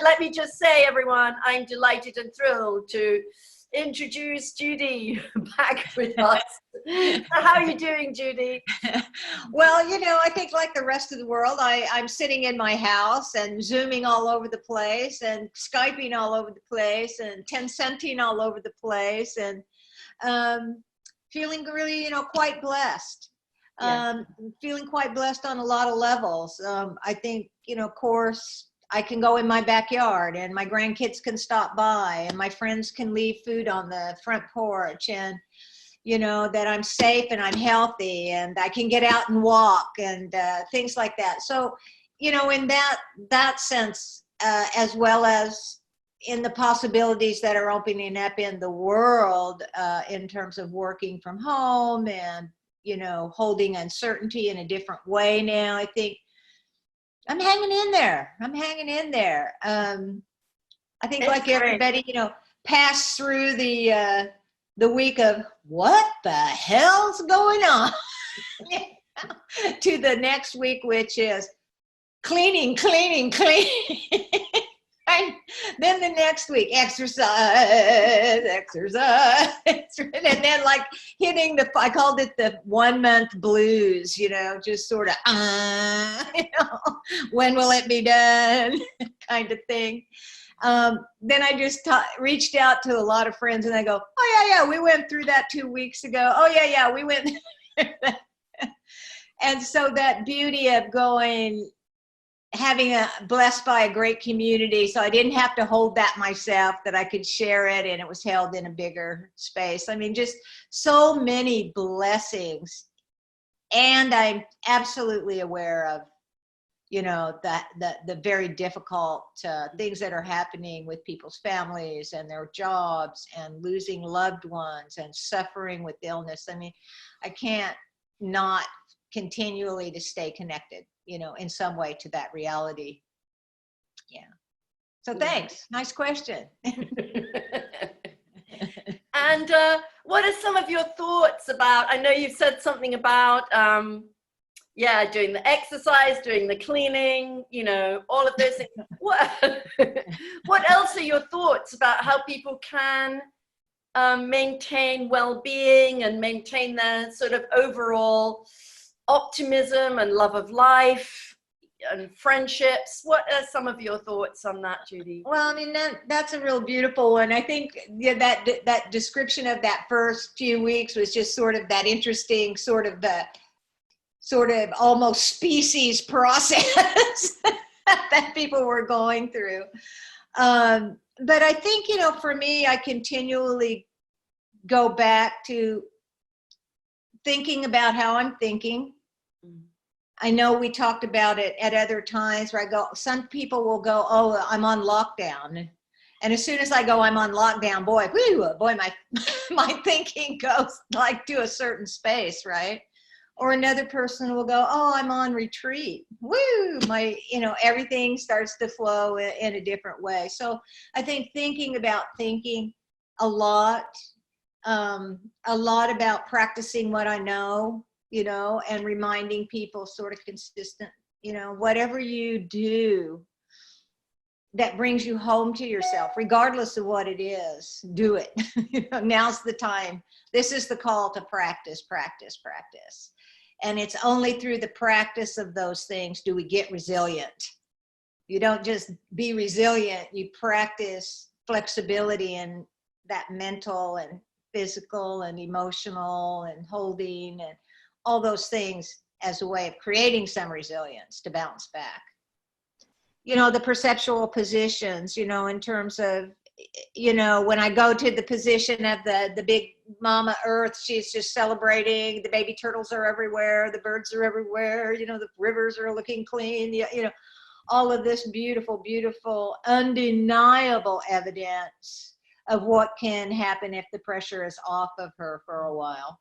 let me just say, everyone, I'm delighted and thrilled to introduce Judy back with us. So how are you doing, Judy? Well, you know, I think like the rest of the world, I'm sitting in my house and Zooming all over the place and Skyping all over the place and Tencenting all over the place and feeling really, you know, quite blessed. Feeling quite blessed on a lot of levels. I think, you know, of course, I can go in my backyard and my grandkids can stop by and my friends can leave food on the front porch, and you know, that I'm safe and I'm healthy and I can get out and walk and things like that. So, you know, in that sense, as well as in the possibilities that are opening up in the world in terms of working from home and, you know, holding uncertainty in a different way now, I think I'm hanging in there. I'm hanging in there. I think like everybody, you know, passed through the week of what the hell's going on to the next week, which is cleaning. And then the next week, exercise. And then like hitting I called it the 1 month blues, you know, just sort of, you know, when will it be done kind of thing. Then I just reached out to a lot of friends and I go, oh yeah, we went through that 2 weeks ago. Oh yeah, we went through that. And so that beauty of having blessed by a great community, so I didn't have to hold that myself, that I could share it and it was held in a bigger space. I mean, just so many blessings. And I'm absolutely aware of, you know, the very difficult things that are happening with people's families and their jobs and losing loved ones and suffering with illness. I mean, I can't not continually to stay connected, you know, in some way to that reality. Yeah. So thanks. Nice question. And what are some of your thoughts about, I know you've said something about, doing the exercise, doing the cleaning, you know, all of those things. What else are your thoughts about how people can maintain well-being and maintain their sort of overall optimism and love of life and friendships? What are some of your thoughts on that, Judy? Well, I mean, that's a real beautiful one. I think that description of that first few weeks was just sort of that interesting sort of almost species process that people were going through. But I think, you know, for me, I continually go back to thinking about how I'm thinking. I know we talked about it at other times where I go, some people will go, oh, I'm on lockdown. And as soon as I go, I'm on lockdown, boy, my thinking goes like to a certain space, right? Or another person will go, oh, I'm on retreat. Woo, you know, everything starts to flow in a different way. So I think thinking about thinking a lot about practicing what I know, you know, and reminding people sort of consistent, you know, whatever you do that brings you home to yourself, regardless of what it is, do it. You know, now's the time. This is the call to practice. And it's only through the practice of those things do we get resilient. You don't just be resilient, you practice flexibility and that mental and physical and emotional and holding and all those things as a way of creating some resilience to bounce back. You know, the perceptual positions, you know, in terms of, you know, when I go to the position of the big mama earth, she's just celebrating, the baby turtles are everywhere, the birds are everywhere, you know, the rivers are looking clean, you know, all of this beautiful, beautiful, undeniable evidence of what can happen if the pressure is off of her for a while.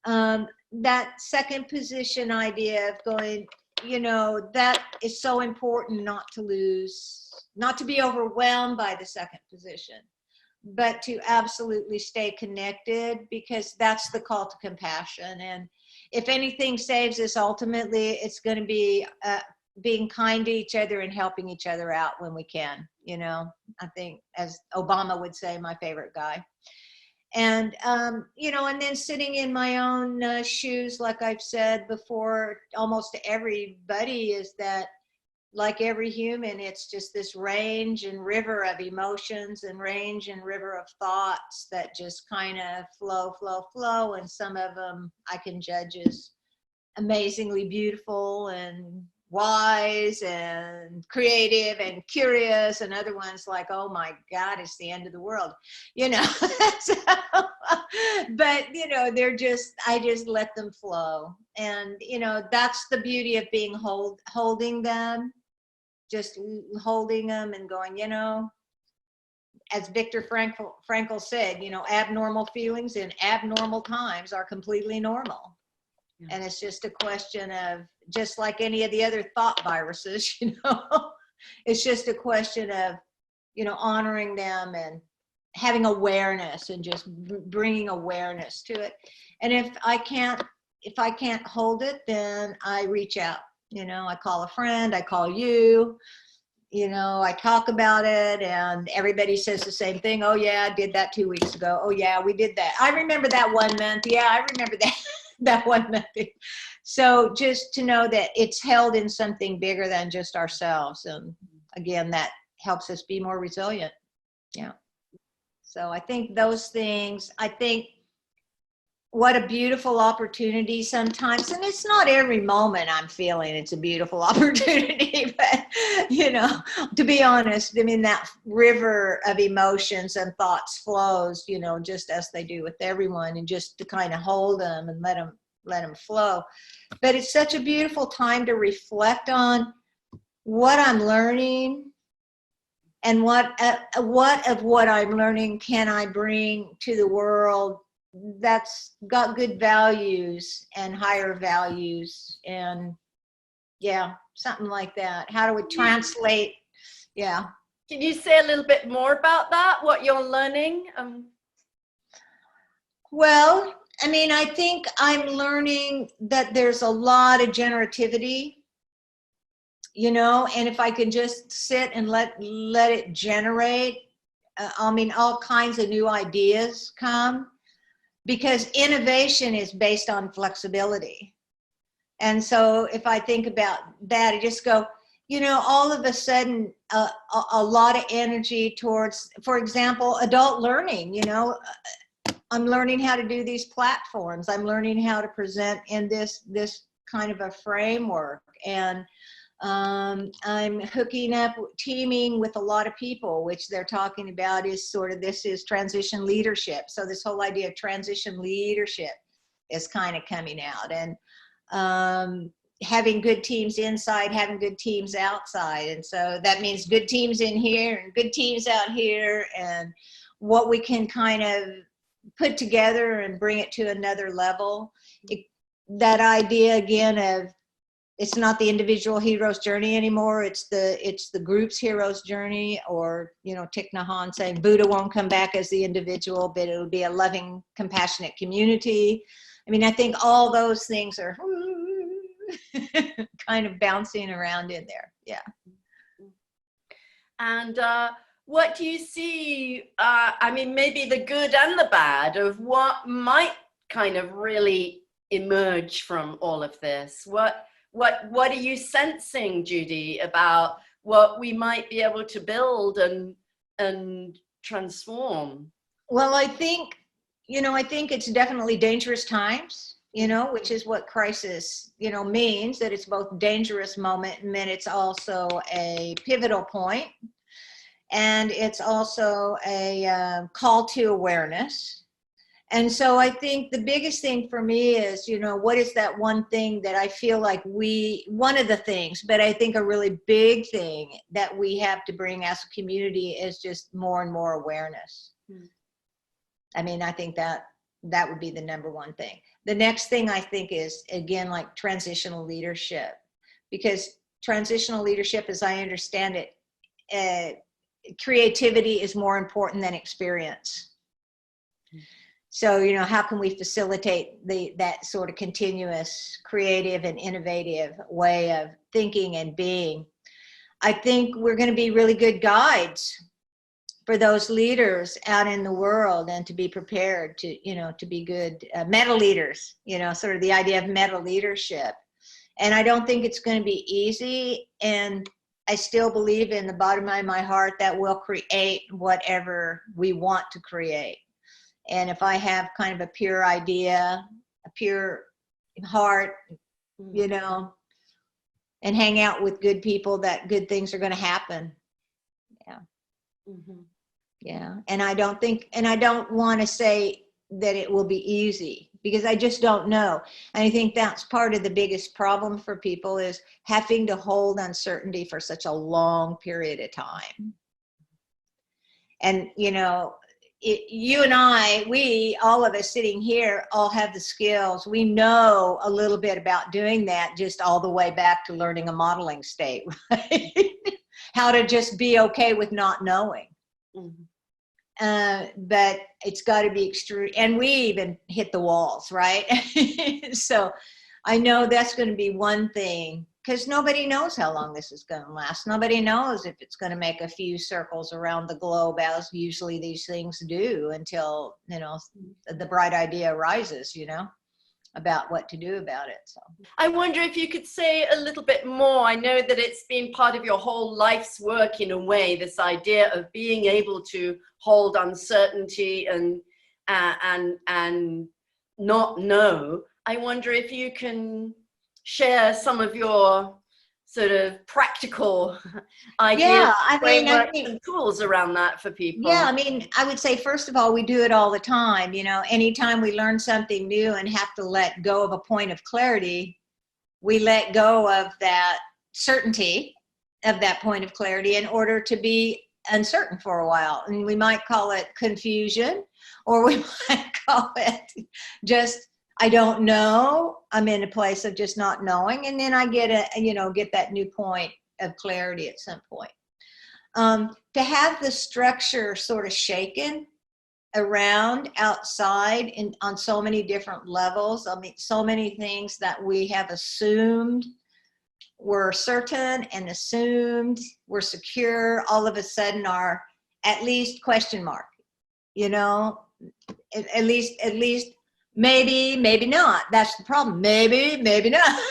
That second position idea of going, you know, that is so important not to lose, not to be overwhelmed by the second position, but to absolutely stay connected, because that's the call to compassion. And if anything saves us, ultimately, it's going to be being kind to each other and helping each other out when we can, you know. I think, as Obama would say, my favorite guy. And, you know, and then sitting in my own shoes, like I've said before, almost to everybody, is that, like every human, it's just this range and river of emotions and range and river of thoughts that just kind of flow. And some of them I can judge as amazingly beautiful and wise and creative and curious, and other ones like, oh my God, it's the end of the world, you know. So, but you know, I just let them flow. And you know, that's the beauty of being holding them, just holding them and going, you know, as Viktor Frankl said, you know, abnormal feelings in abnormal times are completely normal. And it's just a question of, just like any of the other thought viruses, you know, it's just a question of, you know, honoring them and having awareness and just bringing awareness to it. And if I can't hold it, then I reach out, you know, I call a friend, I call you, you know, I talk about it, and everybody says the same thing. Oh yeah, I did that 2 weeks ago. Oh yeah, we did that. I remember that 1 month. Yeah, I remember that. That 1 month. So just to know that it's held in something bigger than just ourselves. And again, that helps us be more resilient. Yeah. So I think those things, I think what a beautiful opportunity sometimes, and it's not every moment I'm feeling it's a beautiful opportunity, but you know, to be honest, I mean, that river of emotions and thoughts flows, you know, just as they do with everyone, and just to kind of hold them and let them flow. But it's such a beautiful time to reflect on what I'm learning, and what of what I'm learning can I bring to the world that's got good values and higher values, and yeah, something like that. How do we translate? Yeah. Can you say a little bit more about that, what you're learning? Well, I mean, I think I'm learning that there's a lot of generativity, you know, and if I can just sit and let it generate, I mean, all kinds of new ideas come, because innovation is based on flexibility. And so if I think about that, I just go, you know, all of a sudden, a lot of energy towards, for example, adult learning. You know, I'm learning how to do these platforms. I'm learning how to present in this kind of a framework. And I'm hooking up, teaming with a lot of people, which they're talking about is sort of, this is transition leadership. So this whole idea of transition leadership is kind of coming out, and having good teams inside, having good teams outside. And so that means good teams in here and good teams out here, and what we can kind of put together and bring it to another level. That idea again of, it's not the individual hero's journey anymore. It's the group's hero's journey, or, you know, Thich Nhat Hanh saying Buddha won't come back as the individual, but it'll be a loving, compassionate community. I mean, I think all those things are kind of bouncing around in there. Yeah. And what do you see, I mean, maybe the good and the bad of what might kind of really emerge from all of this? What are you sensing, Judy, about what we might be able to build and transform? Well, I think, you know, I think it's definitely dangerous times, you know, which is what crisis, you know, means, that it's both dangerous moment, and then it's also a pivotal point, and it's also a call to awareness. And so I think the biggest thing for me is, you know, what is that one thing that I feel like one of the things, but I think a really big thing that we have to bring as a community is just more and more awareness. I mean, I think that would be the number one thing. The next thing I think is, again, like transitional leadership, because transitional leadership, as I understand it, creativity is more important than experience. So, you know, how can we facilitate that sort of continuous, creative and innovative way of thinking and being? I think we're going to be really good guides for those leaders out in the world, and to be prepared to, you know, to be good meta leaders, you know, sort of the idea of meta leadership. And I don't think it's going to be easy. And I still believe in the bottom of my heart that we'll create whatever we want to create. And if I have kind of a pure idea, a pure heart, you know, and hang out with good people, that good things are going to happen. Yeah. Mm-hmm. Yeah. And I don't want to say that it will be easy, because I just don't know. And I think that's part of the biggest problem for people, is having to hold uncertainty for such a long period of time. And, you know, you and I, all of us sitting here, all have the skills. We know a little bit about doing that, just all the way back to learning a modeling state, right? How to just be okay with not knowing. Mm-hmm. But it's got to be extreme. And we even hit the walls, right? So I know that's going to be one thing, because nobody knows how long this is going to last. Nobody knows if it's going to make a few circles around the globe, as usually these things do, until, you know, the bright idea arises, you know, about what to do about it. So I wonder if you could say a little bit more. I know that it's been part of your whole life's work in a way, this idea of being able to hold uncertainty and not know. I wonder if you can share some of your sort of practical ideas, and tools around that for people. Yeah, I mean, I would say, first of all, we do it all the time. You know, anytime we learn something new and have to let go of a point of clarity, we let go of that certainty of that point of clarity in order to be uncertain for a while. And we might call it confusion, or we might call it just, I don't know. I'm in a place of just not knowing. And then I get that new point of clarity at some point. To have the structure sort of shaken around outside on so many different levels. I mean, so many things that we have assumed were certain and assumed were secure, all of a sudden are at least question mark, you know, at least maybe not. That's the problem. Maybe not.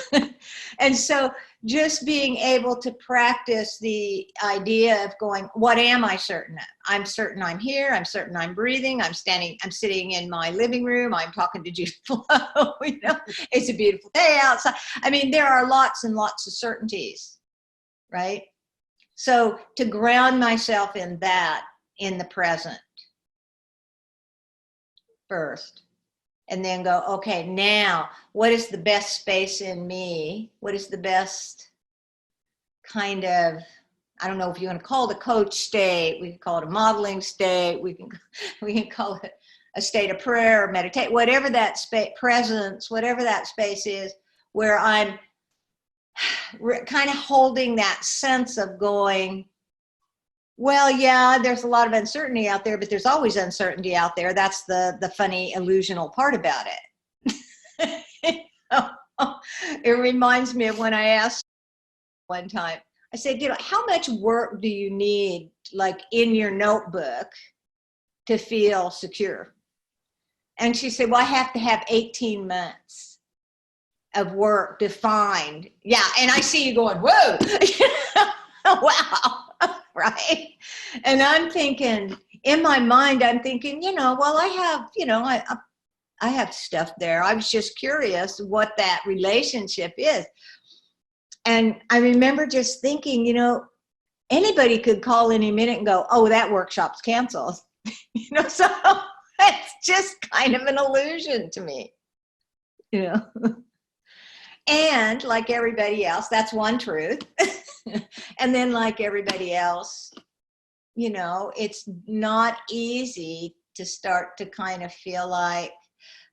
And so just being able to practice the idea of going, what am I certain of? I'm certain I'm here. I'm certain I'm breathing. I'm sitting in my living room. I'm talking to Judy DeLozier. You know, it's a beautiful day outside. I mean, there are lots and lots of certainties, right? So to ground myself in that, in the present first. And then go, okay, now what is the best space in me? What is the best kind of, I don't know if you want to call it a coach state, we can call it a modeling state, we can call it a state of prayer or meditate, whatever that space, presence, whatever that space is, where I'm kind of holding that sense of going, well, yeah, there's a lot of uncertainty out there, but there's always uncertainty out there. That's the funny, illusional part about it. It reminds me of when I asked one time, I said, you know, how much work do you need, like in your notebook, to feel secure? And she said, well, I have to have 18 months of work defined. Yeah, and I see you going, whoa, wow. Right. And I'm thinking, in my mind, I'm thinking, you know, well, I have, you know, I have stuff there. I was just curious what that relationship is. And I remember just thinking, you know, anybody could call any minute and go, oh, that workshop's canceled. You know, so it's just kind of an illusion to me, you know. And like everybody else, that's one truth. And then like everybody else, you know, it's not easy to start to kind of feel like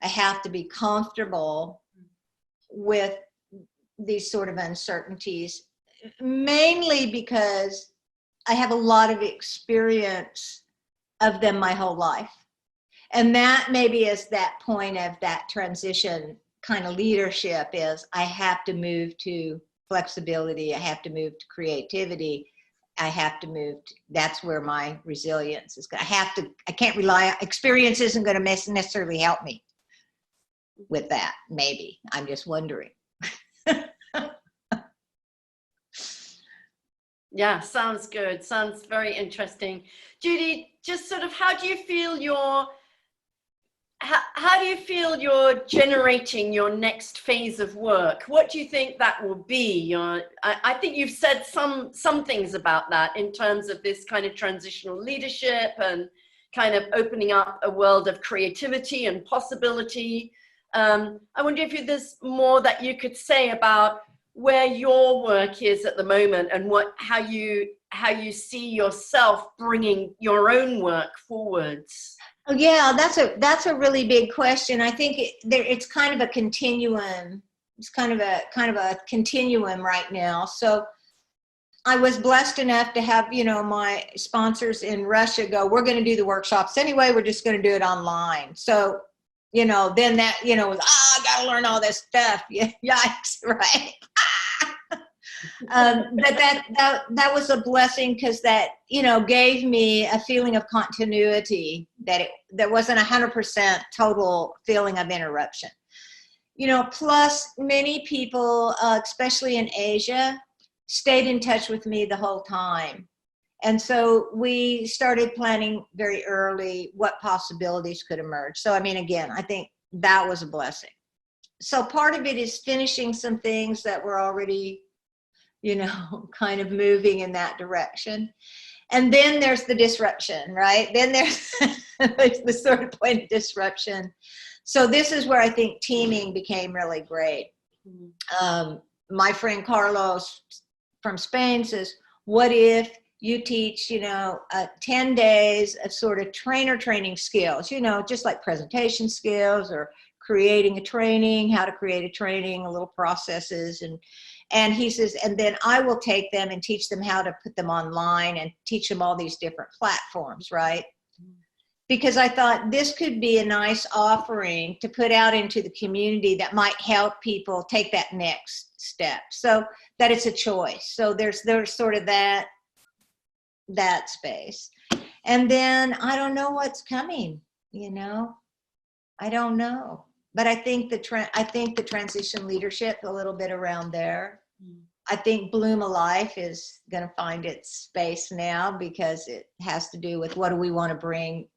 I have to be comfortable with these sort of uncertainties, mainly because I have a lot of experience of them my whole life. And that maybe is that point of that transition kind of leadership is I have to move to flexibility. I have to move to creativity. I have to move to, that's where my resilience is. I can't rely, experience isn't going to necessarily help me with that. Maybe. I'm just wondering. Yeah, sounds good. Sounds very interesting. Judy, just sort of how do you feel you're generating your next phase of work? What do you think that will be? I think you've said some things about that in terms of this kind of transitional leadership and kind of opening up a world of creativity and possibility. I wonder if there's more that you could say about where your work is at the moment and how you see yourself bringing your own work forwards. Oh, yeah, that's a really big question. I think it's kind of a continuum. It's kind of a continuum right now. So I was blessed enough to have, my sponsors in Russia go, we're going to do the workshops anyway. We're just going to do it online. So, then that, was, I got to learn all this stuff. Yeah, yikes, right? But that was a blessing because that, gave me a feeling of continuity, that there wasn't 100% total feeling of interruption. Plus many people, especially in Asia, stayed in touch with me the whole time. And so we started planning very early what possibilities could emerge. So, again, I think that was a blessing. So part of it is finishing some things that were already, kind of moving in that direction. And then there's the disruption, right? Then there's the sort of point of disruption. So this is where I think teaming became really great. My friend Carlos from Spain says, what if you teach, 10 days of sort of training skills, just like presentation skills or creating a training, how to create a training, a little processes. And he says, and then I will take them and teach them how to put them online and teach them all these different platforms, right? Because I thought this could be a nice offering to put out into the community that might help people take that next step, so that it's a choice. So there's sort of that space. And then I don't know what's coming, I don't know. But I think the transition leadership a little bit around there. I think Bloom a Life is going to find its space now because it has to do with what do we want to bring,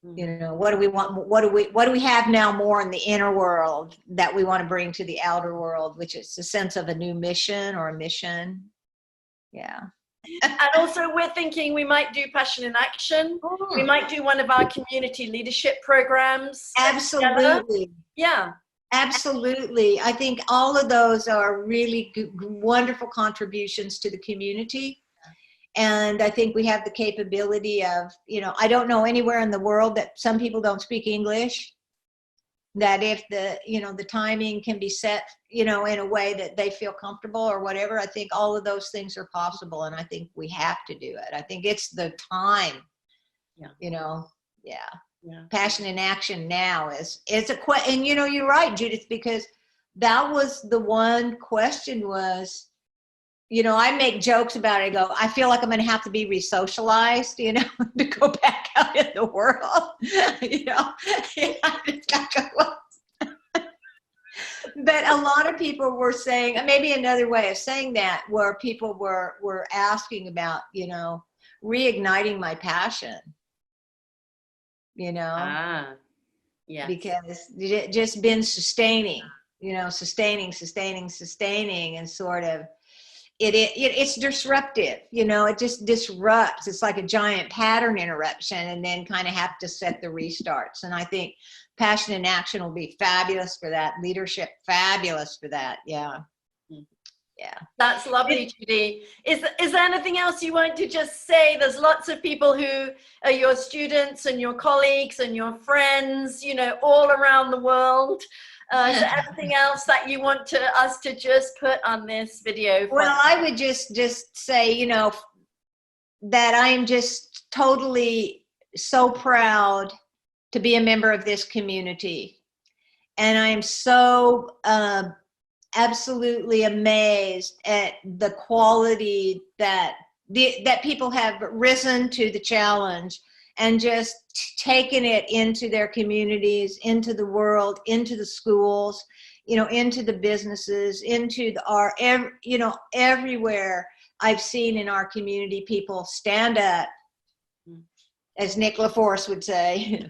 what do we want, what do we have now more in the inner world that we want to bring to the outer world, which is a sense of a new mission or a mission. Yeah. And also we're thinking we might do Passion in Action. We might do one of our community leadership programs. Absolutely. Yeah. Absolutely. I think all of those are really wonderful contributions to the community. And I think we have the capability of, I don't know anywhere in the world that some people don't speak English, that if the timing can be set, in a way that they feel comfortable or whatever, I think all of those things are possible. And I think we have to do it. I think it's the time, Yeah. Passion in Action now is a question. And you're right, Judith, because that was the one question was, I make jokes about it. I go, I feel like I'm going to have to be resocialized, to go back out in the world, it's got to go. But a lot of people were saying, maybe another way of saying that, where people were asking about, reigniting my passion. Yeah. Because it just been sustaining, sustaining, and sort of, it's disruptive, it just disrupts. It's like a giant pattern interruption, and then kind of have to set the restarts. And I think Passion in Action will be fabulous for that. Leadership, fabulous for that. Yeah. Yeah. That's lovely, Judy. Is there anything else you want to just say? There's lots of people who are your students and your colleagues and your friends, all around the world. Is there anything else that you want us to just put on this video? Well, I would just say, that I am just totally so proud to be a member of this community. And I am so absolutely amazed at the quality that people have risen to the challenge and just taken it into their communities, into the world, into the schools, you know, into the businesses, into the art, you know, everywhere I've seen in our community people stand up, as Nick LaForce would say,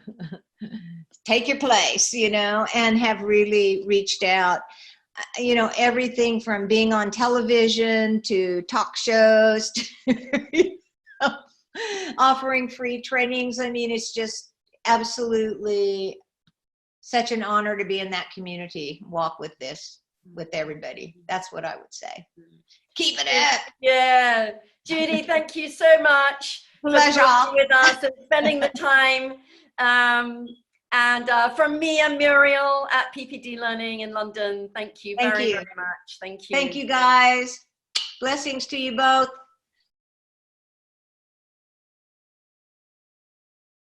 take your place, you know, and have really reached out. You know, everything from being on television to talk shows to offering free trainings. I mean, it's just absolutely such an honor to be in that community, walk with everybody. That's what I would say. Keep it up. Yeah. Judy, thank you so much Pleasure. for being with us and spending the time. And from me and Muriel at PPD Learning in London, thank you very, very much. Thank you. Thank you, guys. Blessings to you both.